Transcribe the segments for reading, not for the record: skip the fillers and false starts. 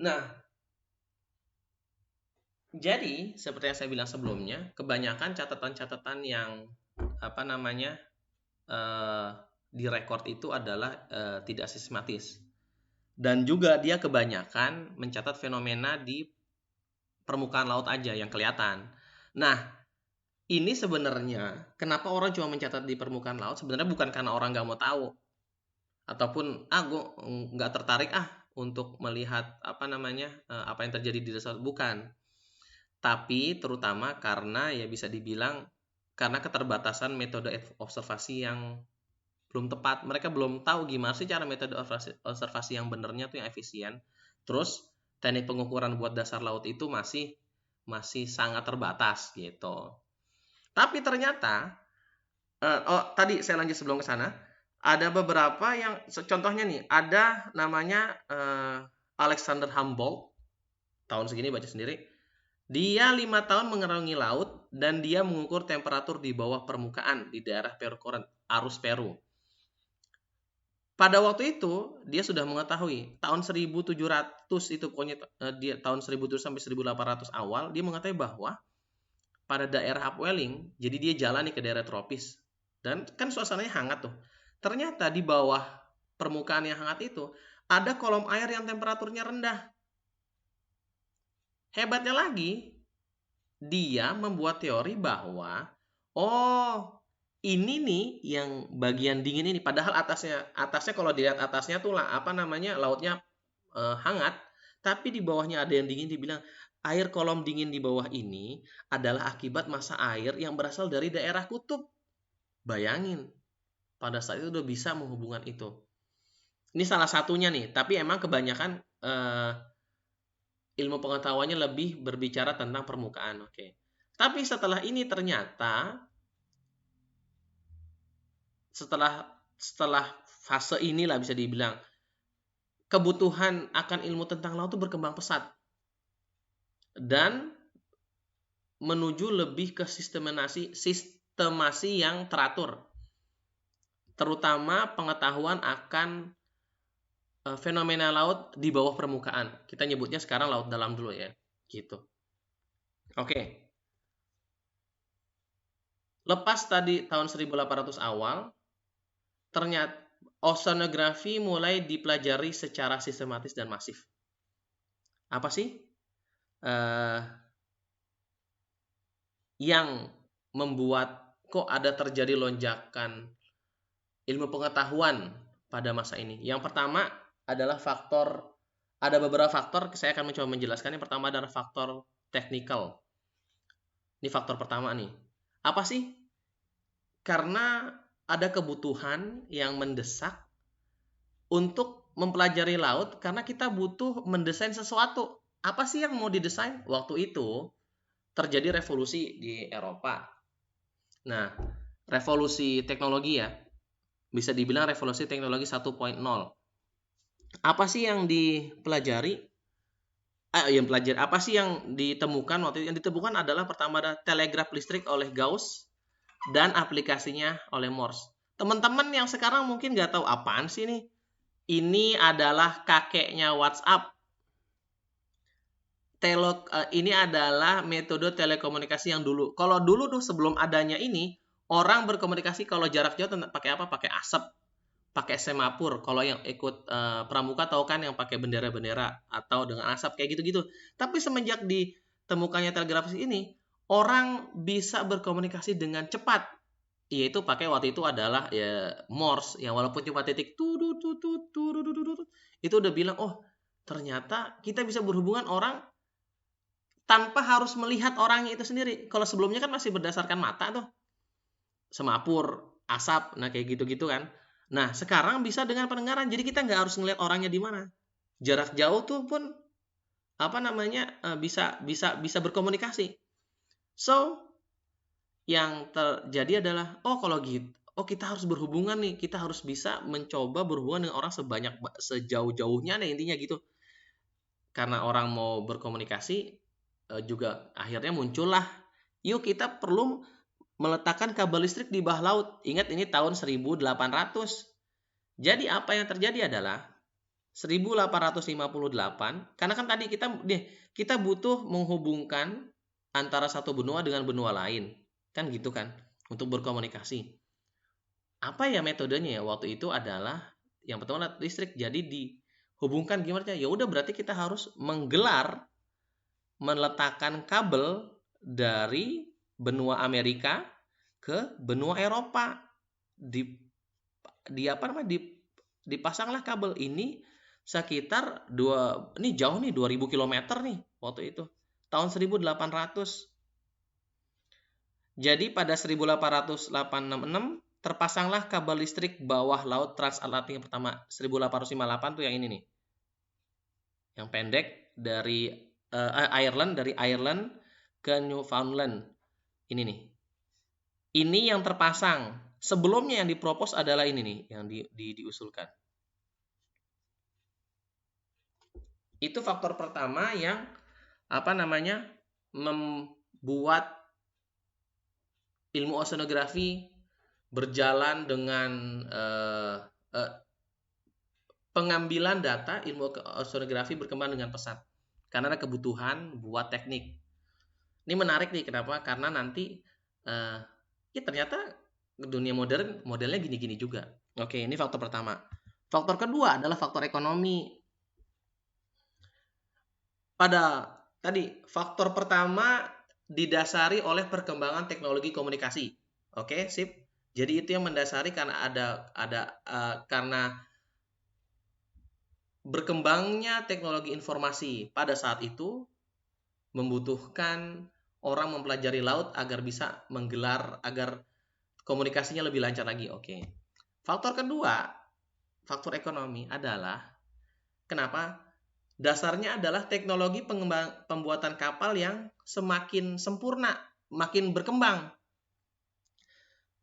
Nah, jadi seperti yang saya bilang sebelumnya, kebanyakan catatan-catatan yang apa namanya eh, direkord itu adalah tidak sistematis. Dan juga dia kebanyakan mencatat fenomena di permukaan laut aja yang kelihatan. Nah, ini sebenarnya kenapa orang cuma mencatat di permukaan laut, sebenarnya bukan karena orang nggak mau tahu ataupun gue nggak tertarik untuk melihat apa namanya apa yang terjadi di dasar, bukan, tapi terutama karena ya bisa dibilang karena keterbatasan metode observasi yang belum tepat. Mereka belum tahu gimana sih cara metode observasi yang benernya tuh yang efisien. Terus teknik pengukuran buat dasar laut itu masih masih sangat terbatas gitu. Tapi ternyata tadi saya lanjut sebelum ke sana, ada beberapa yang contohnya nih, ada namanya Alexander Humboldt, tahun segini baca sendiri. Dia 5 tahun mengarungi laut dan dia mengukur temperatur di bawah permukaan di daerah Peru Current, arus Peru. Pada waktu itu dia sudah mengetahui tahun 1700 itu, pokoknya dia tahun 1700 sampai 1800 awal, dia mengetahui bahwa pada daerah upwelling, jadi dia jalan nih ke daerah tropis dan kan suasananya hangat tuh. Ternyata di bawah permukaan yang hangat itu ada kolom air yang temperaturnya rendah. Hebatnya lagi, dia membuat teori bahwa oh, ini nih yang bagian dingin ini, padahal atasnya atasnya kalau dilihat atasnya tuh lah apa namanya lautnya hangat, tapi di bawahnya ada yang dingin. Dibilang air kolom dingin di bawah ini adalah akibat massa air yang berasal dari daerah kutub. Bayangin, pada saat itu udah bisa menghubungkan itu. Ini salah satunya nih, tapi emang kebanyakan ilmu pengetahuannya lebih berbicara tentang permukaan. Oke. Tapi setelah ini ternyata setelah setelah fase inilah bisa dibilang kebutuhan akan ilmu tentang laut itu berkembang pesat dan menuju lebih ke sistemasi yang teratur, terutama pengetahuan akan fenomena laut di bawah permukaan. Kita nyebutnya sekarang laut dalam dulu ya, gitu. Oke, lepas tadi tahun 1800 awal, ternyata oceanografi mulai dipelajari secara sistematis dan masif. Apa sih uh, yang membuat kok ada terjadi lonjakan ilmu pengetahuan pada masa ini? Yang pertama adalah ada beberapa faktor, saya akan mencoba menjelaskan. Yang pertama adalah faktor technical. Ini faktor pertama nih. Apa sih? Karena ada kebutuhan yang mendesak untuk mempelajari laut karena kita butuh mendesain sesuatu. Apa sih yang mau didesain? Waktu itu terjadi revolusi di Eropa. Nah, revolusi teknologi ya, bisa dibilang revolusi teknologi 1.0. Apa sih yang dipelajari? Apa sih yang ditemukan waktu itu? Yang ditemukan adalah pertama ada telegraf listrik oleh Gauss dan aplikasinya oleh Morse. Teman-teman yang sekarang mungkin nggak tahu apaan sih nih. Ini adalah kakeknya WhatsApp. Ini adalah metode telekomunikasi yang dulu. Kalau dulu tuh sebelum adanya ini, orang berkomunikasi kalau jarak jauh pakai apa? Pakai asap, pakai semapur. Kalau yang ikut pramuka tahu kan yang pakai bendera-bendera atau dengan asap kayak gitu-gitu. Tapi semenjak ditemukannya telegrafis ini, orang bisa berkomunikasi dengan cepat. Yaitu pakai waktu itu adalah ya Morse yang walaupun cuma titik itu udah bilang oh ternyata kita bisa berhubungan orang tanpa harus melihat orangnya itu sendiri. Kalau sebelumnya kan masih berdasarkan mata tuh, semapur, asap, nah kayak gitu-gitu kan. Nah sekarang bisa dengan pendengaran, jadi kita nggak harus ngelihat orangnya di mana. Jarak jauh tuh pun apa namanya bisa bisa bisa berkomunikasi. So yang terjadi adalah oh kalau gitu, oh kita harus berhubungan nih, kita harus bisa mencoba berhubungan dengan orang sejauh-jauhnya nih intinya gitu. Karena orang mau berkomunikasi juga akhirnya muncullah yuk kita perlu meletakkan kabel listrik di bawah laut. Ingat ini tahun 1800. Jadi apa yang terjadi adalah 1858, karena kan tadi kita butuh menghubungkan antara satu benua dengan benua lain, kan gitu kan, untuk berkomunikasi. Apa ya metodenya ya waktu itu adalah yang pertama listrik. Jadi dihubungkan gimana ya? Udah berarti kita harus meletakkan kabel dari benua Amerika ke benua Eropa. Dipasanglah kabel ini sekitar ini jauh nih 2000 km nih waktu itu. Tahun 1800. Jadi pada 1886 terpasanglah kabel listrik bawah laut transatlantik yang pertama. 1858 tuh yang ini nih. Yang pendek dari Ireland ke Newfoundland. Ini nih. Ini yang terpasang. Sebelumnya yang dipropos adalah ini nih yang diusulkan. Itu faktor pertama yang membuat ilmu oceanografi berjalan dengan pengambilan data. Ilmu oceanografi berkembang dengan pesat karena ada kebutuhan buat teknik. Ini menarik nih, kenapa? Karena nanti ya ternyata dunia modern modelnya gini-gini juga. Oke, ini faktor pertama. Faktor kedua adalah faktor ekonomi. Pada tadi faktor pertama didasari oleh perkembangan teknologi komunikasi. Oke, sip. Jadi itu yang mendasari karena karena berkembangnya teknologi informasi pada saat itu membutuhkan orang mempelajari laut agar bisa agar komunikasinya lebih lancar lagi. Oke. Faktor kedua, faktor ekonomi adalah kenapa? Dasarnya adalah teknologi pembuatan kapal yang semakin sempurna, makin berkembang.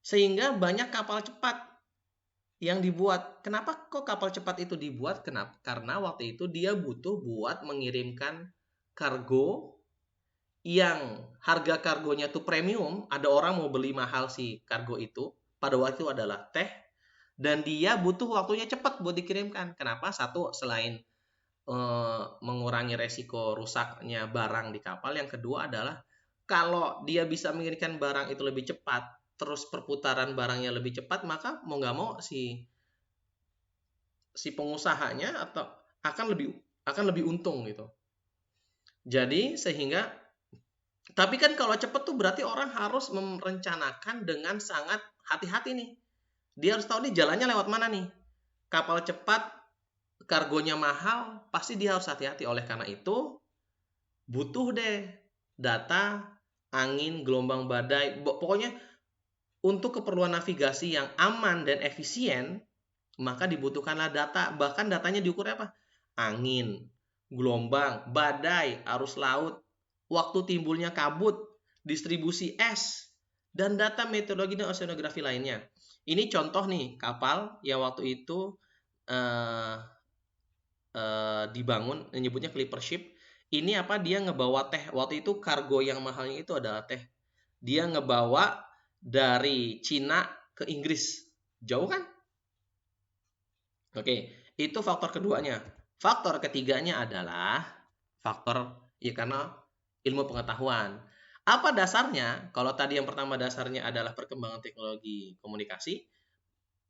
Sehingga banyak kapal cepat yang dibuat. Kenapa kok kapal cepat itu dibuat? Kenapa? Karena waktu itu dia butuh buat mengirimkan kargo yang harga kargonya tuh premium. Ada orang mau beli mahal si kargo itu. Pada waktu itu adalah teh. Dan dia butuh waktunya cepat buat dikirimkan. Kenapa? Satu, selain mengurangi resiko rusaknya barang di kapal. Yang kedua adalah kalau dia bisa mengirimkan barang itu lebih cepat, terus perputaran barangnya lebih cepat, maka mau nggak mau si pengusahanya akan lebih untung gitu. Jadi sehingga, tapi kan kalau cepat tuh berarti orang harus merencanakan dengan sangat hati-hati nih. Dia harus tahu nih jalannya lewat mana nih. Kapal cepat kargonya mahal, pasti dia harus hati-hati. Oleh karena itu butuh deh data angin, gelombang badai, pokoknya untuk keperluan navigasi yang aman dan efisien, maka dibutuhkanlah data. Bahkan datanya diukur apa? Angin, gelombang, badai, arus laut, waktu timbulnya kabut, distribusi es, dan data meteorologi dan oceanografi lainnya. Ini contoh nih kapal yang waktu itu dibangun, menyebutnya Clipper Ship. Ini apa? Dia ngebawa teh. Waktu itu kargo yang mahalnya itu adalah teh. Dia ngebawa dari Cina ke Inggris. Jauh kan? Oke, itu faktor keduanya. Faktor ketiganya adalah faktor karena ilmu pengetahuan. Apa dasarnya? Kalau tadi yang pertama dasarnya adalah perkembangan teknologi komunikasi,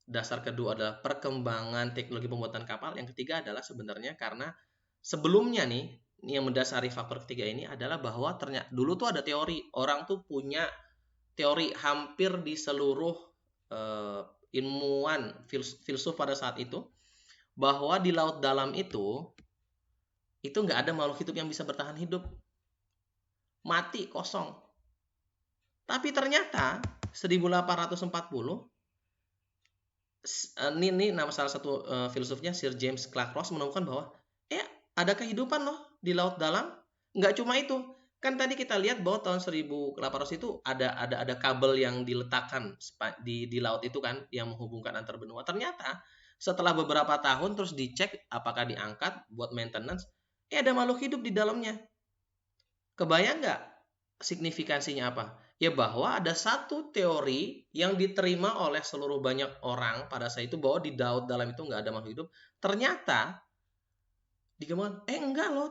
dasar kedua adalah perkembangan teknologi pembuatan kapal, yang ketiga adalah sebenarnya karena sebelumnya nih yang mendasari faktor ketiga ini adalah bahwa ternyata dulu tuh ada teori, orang tuh punya teori hampir di seluruh ilmuwan filsuf pada saat itu, bahwa di laut dalam itu nggak ada makhluk hidup yang bisa bertahan hidup, mati, kosong. Tapi ternyata 1840 ini nama salah satu filsufnya Sir James Clark Ross menemukan bahwa ada kehidupan loh di laut dalam. Nggak cuma itu, kan tadi kita lihat bahwa tahun 1800 itu ada kabel yang diletakkan di laut itu kan, yang menghubungkan antar benua. Ternyata setelah beberapa tahun terus dicek apakah diangkat buat maintenance, ada makhluk hidup di dalamnya. Kebayang nggak signifikansinya apa? Ya bahwa ada satu teori yang diterima oleh seluruh banyak orang pada saat itu, bahwa di laut dalam itu nggak ada makhluk hidup. Ternyata digabungkan enggak loh,